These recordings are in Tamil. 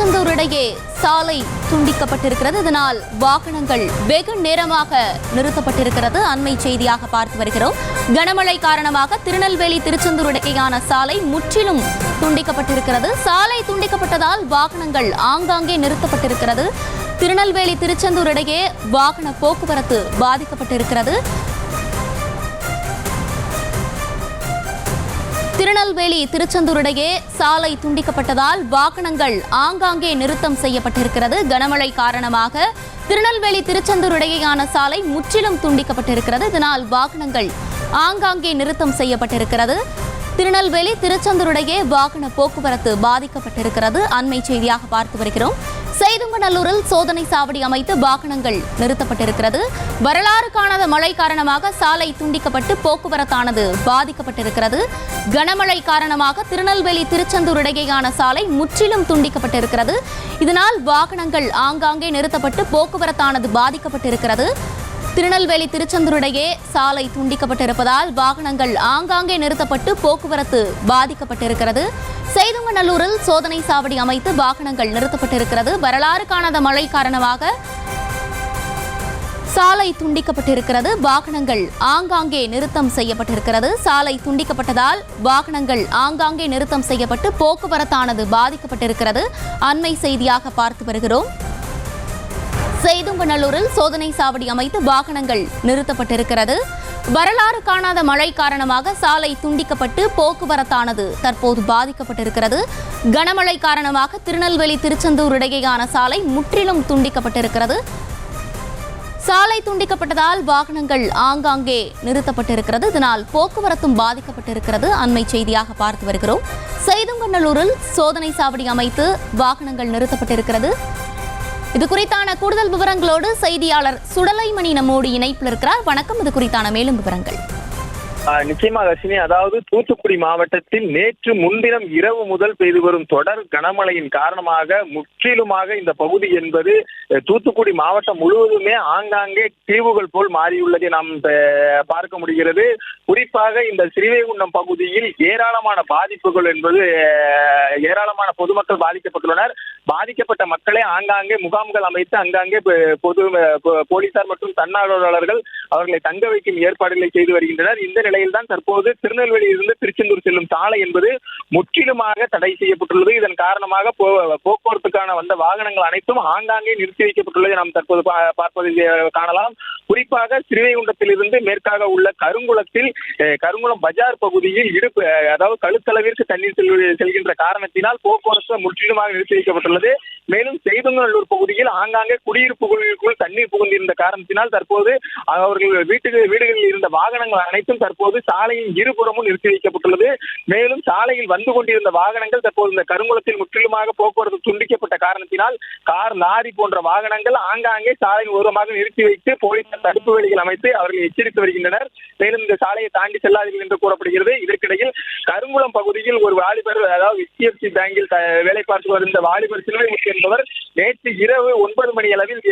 திருச்செந்தூர் இடையே சாலை துண்டிக்கப்பட்டிருக்கிறது. இதனால் வாகனங்கள் வெகு நேரமாக நிறுத்தப்பட்டிருக்கிறது. அண்மை செய்தியாக பார்த்து வருகிறோம். கனமழை காரணமாக திருநெல்வேலி திருச்செந்தூர் இடையேயான சாலை முற்றிலும் துண்டிக்கப்பட்டிருக்கிறது. சாலை துண்டிக்கப்பட்டதால் வாகனங்கள் ஆங்காங்கே நிறுத்தப்பட்டிருக்கிறது. திருநெல்வேலி திருச்செந்தூர் இடையே வாகன போக்குவரத்து பாதிக்கப்பட்டிருக்கிறது. திருநெல்வேலி திருச்செந்தூர் இடையே சாலை துண்டிக்கப்பட்டதால் வாகனங்கள் ஆங்காங்கே நிறுத்தம் செய்யப்பட்டிருக்கிறது. கனமழை காரணமாக திருநெல்வேலி திருச்செந்தூர் இடையேயான சாலை முற்றிலும் துண்டிக்கப்பட்டிருக்கிறது. இதனால் வாகனங்கள் ஆங்காங்கே நிறுத்தம் செய்யப்பட்டிருக்கிறது. திருநெல்வேலி திருச்செந்தூர் இடையே வாகன போக்குவரத்து பாதிக்கப்பட்டிருக்கிறது. அண்மை செய்தியாக பார்த்து வருகிறோம். செய்துங்கநல்லூரில் சோதனை சாவடி அமைத்து வாகனங்கள் நிறுத்தப்பட்டிருக்கிறது. வரலாறு காணாத மழை காரணமாக சாலை துண்டிக்கப்பட்டு போக்குவரத்தானது பாதிக்கப்பட்டிருக்கிறது. கனமழை காரணமாக திருநெல்வேலி திருச்செந்தூர் இடையேயான சாலை முற்றிலும் துண்டிக்கப்பட்டிருக்கிறது. இதனால் வாகனங்கள் ஆங்காங்கே நிறுத்தப்பட்டு போக்குவரத்தானது பாதிக்கப்பட்டிருக்கிறது. திருநெல்வேலி திருச்செந்தூர் இடையே சாலை துண்டிக்கப்பட்டிருப்பதால் வாகனங்கள் ஆங்காங்கே நிறுத்தப்பட்டு போக்குவரத்து பாதிக்கப்பட்டிருக்கிறது. செய்துங்கநல்லூரில் சோதனை சாவடி அமைத்து வாகனங்கள் நிறுத்தப்பட்டிருக்கிறது. வரலாறு காணாத மழை காரணமாக சாலை துண்டிக்கப்பட்டிருக்கிறது. வாகனங்கள் ஆங்காங்கே நிறுத்தம் செய்யப்பட்டிருக்கிறது. சாலை துண்டிக்கப்பட்டதால் வாகனங்கள் ஆங்காங்கே நிறுத்தம் செய்யப்பட்டு போக்குவரத்தானது பாதிக்கப்பட்டிருக்கிறது. அண்மை செய்தியாக பார்த்து வருகிறோம். செய்துங்கநல்லூரில் சோதனை சாவடி அமைத்து வாகனங்கள் நிறுத்தப்பட்டிருக்கிறது. வரலாறு காணாத மழை காரணமாக சாலை துண்டிக்கப்பட்டு போக்குவரத்தானது தற்போது பாதிக்கப்பட்டிருக்கிறது. கனமழை காரணமாக திருநெல்வேலி திருச்செந்தூர் இடையேயான சாலை முற்றிலும் துண்டிக்கப்பட்டிருக்கிறது. சாலை துண்டிக்கப்பட்டதால் வாகனங்கள் ஆங்காங்கே நிறுத்தப்பட்டிருக்கிறது. இதனால் போக்குவரத்தும் பாதிக்கப்பட்டிருக்கிறது. அண்மை செய்தியாக பார்த்து வருகிறோம். செய்துங்கநல்லூரில் சோதனை சாவடி அமைத்து வாகனங்கள் நிறுத்தப்பட்டிருக்கிறது. இது குறித்தான கூடுதல் விவரங்களோடு செய்தியாளர் சுடலைமணி நம்மோடு இணைப்பில் இருக்கிறார். வணக்கம். இது குறித்தான மேலும் விவரங்கள். நிச்சயமாக அஸ்வினி, அதாவது தூத்துக்குடி மாவட்டத்தில் நேற்று முன்தினம் இரவு முதல் பெய்து வரும் தொடர் கனமழையின் காரணமாக முற்றிலுமாக இந்த பகுதி என்பது தூத்துக்குடி மாவட்டம் முழுவதுமே ஆங்காங்கே தீவுகள் போல் மாறியுள்ளதை நாம் பார்க்க முடிகிறது. குறிப்பாக இந்த ஸ்ரீவைகுண்டம் பகுதியில் ஏராளமான பாதிப்புகள் என்பது ஏராளமான பொதுமக்கள் பாதிக்கப்பட்டுள்ளனர். பாதிக்கப்பட்ட மக்களை ஆங்காங்கே முகாம்கள் அமைத்து அங்காங்கே போலீசார் மற்றும் தன்னார்வலர்கள் அவர்களை தங்க வைக்கும் ஏற்பாடுகளை செய்து வருகின்றனர். இந்த நிலையில் தான் தற்போது திருநெல்வேலியிலிருந்து திருச்செந்தூர் செல்லும் சாலை என்பது முற்றிலுமாக தடை செய்யப்பட்டுள்ளது. இதன் காரணமாக போக்குவரத்துக்கான வந்த வாகனங்கள் அனைத்தும் ஆங்காங்கே நிறுத்தி வைக்கப்பட்டுள்ளதை நாம் தற்போது பார்ப்பதை காணலாம். குறிப்பாக ஸ்ரீவைகுண்டத்திலிருந்து மேற்காக உள்ள கருங்குளம் பஜார் பகுதியில் அதாவது கழுத்தளவிற்கு தண்ணீர் செல்கின்ற காரணத்தினால் போக்குவரத்து முற்றிலுமாக நிறுத்தி வைக்கப்பட்டுள்ளது. மேலும் செய்துங்கநல்லூர் பகுதியில் ஆங்காங்கே குடியிருப்புகளுக்குள் தண்ணீர் புகுந்திருந்த காரணத்தினால் தற்போது அவர்கள் வீடுகளில் இருந்த வாகனங்கள் அனைத்தும் தற்போது சாலையின் இருபுறமும் நிறுத்தி வைக்கப்பட்டுள்ளது. மேலும் சாலையில் வந்து கொண்டிருந்த வாகனங்கள் தற்போது இந்த கருங்குளத்தில் முற்றிலுமாக போக்குவரத்து துண்டிக்கப்பட்ட காரணத்தினால் கார், லாரி போன்ற வாகனங்கள் ஆங்காங்கே சாலையின் ஓரமாக நிறுத்தி வைத்து போலீசார் தடுப்பு வேலிகள் அமைத்து அவர்கள் எச்சரித்து வருகின்றனர். மேலும் இந்த சாலையை தாண்டி செல்லாதீர்கள் என்று கூறப்படுகிறது. இதற்கிடையில் கருங்குளம் பகுதியில் ஒரு வாலிபர், அதாவது HDFC பேங்கில் வேலை பார்த்து வந்த வாலிபர் சிலுவைமுத்து என்பவர் நேற்று இரவு 9 மணி அளவில்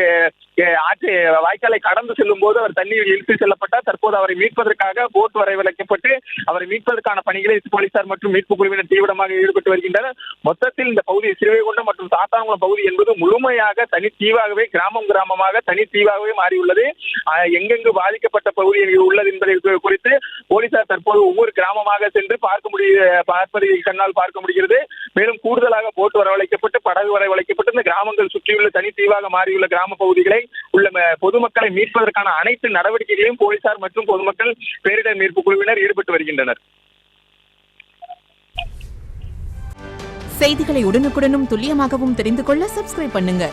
வாய்க்காலை கடந்து செல்லும் போது அவர் தண்ணீர் இழுத்து செல்லப்பட்டார். தற்போது அவரை மீட்பதற்காக போட் வரவழைக்கப்பட்டு அவரை மீட்பதற்கான பணிகளை போலீசார் மற்றும் மீட்பு குழுவினர் தீவிரமாக ஈடுபட்டு வருகின்றனர். மொத்தத்தில் இந்த பகுதி ஸ்ரீவைகுண்டம் மற்றும் சாத்தான்குளம் பகுதி என்பது முழுமையாக தனித்தீவாகவே கிராமமாக தனித்தீவாகவே மாறியுள்ளது. எங்கெங்கு பாதிக்கப்பட்ட பகுதி உள்ளது என்பதை குறித்து போலீசார் தற்போது ஒவ்வொரு கிராமமாக சென்று பார்ப்பதை கண்ணால் பார்க்க முடிகிறது. மேலும் கூடுதலாக போட் வரவழைக்கப்பட்டு படகு வரவழைக்கப்பட்டு இந்த கிராமங்கள் சுற்றியுள்ள தனித்தீவாக மாறியுள்ள கிராம பகுதிகளை உள்ள பொதுமக்களை மீட்பதற்கான அனைத்து நடவடிக்கைகளையும் போலீசார் மற்றும் பொதுமக்கள் பேரிடர் மீட்பு குழுவினர் ஈடுபட்டு வருகின்றனர். செய்திகளை உடனுக்குடனும் துல்லியமாகவும் தெரிந்து கொள்ள சப்ஸ்கிரைப் பண்ணுங்க.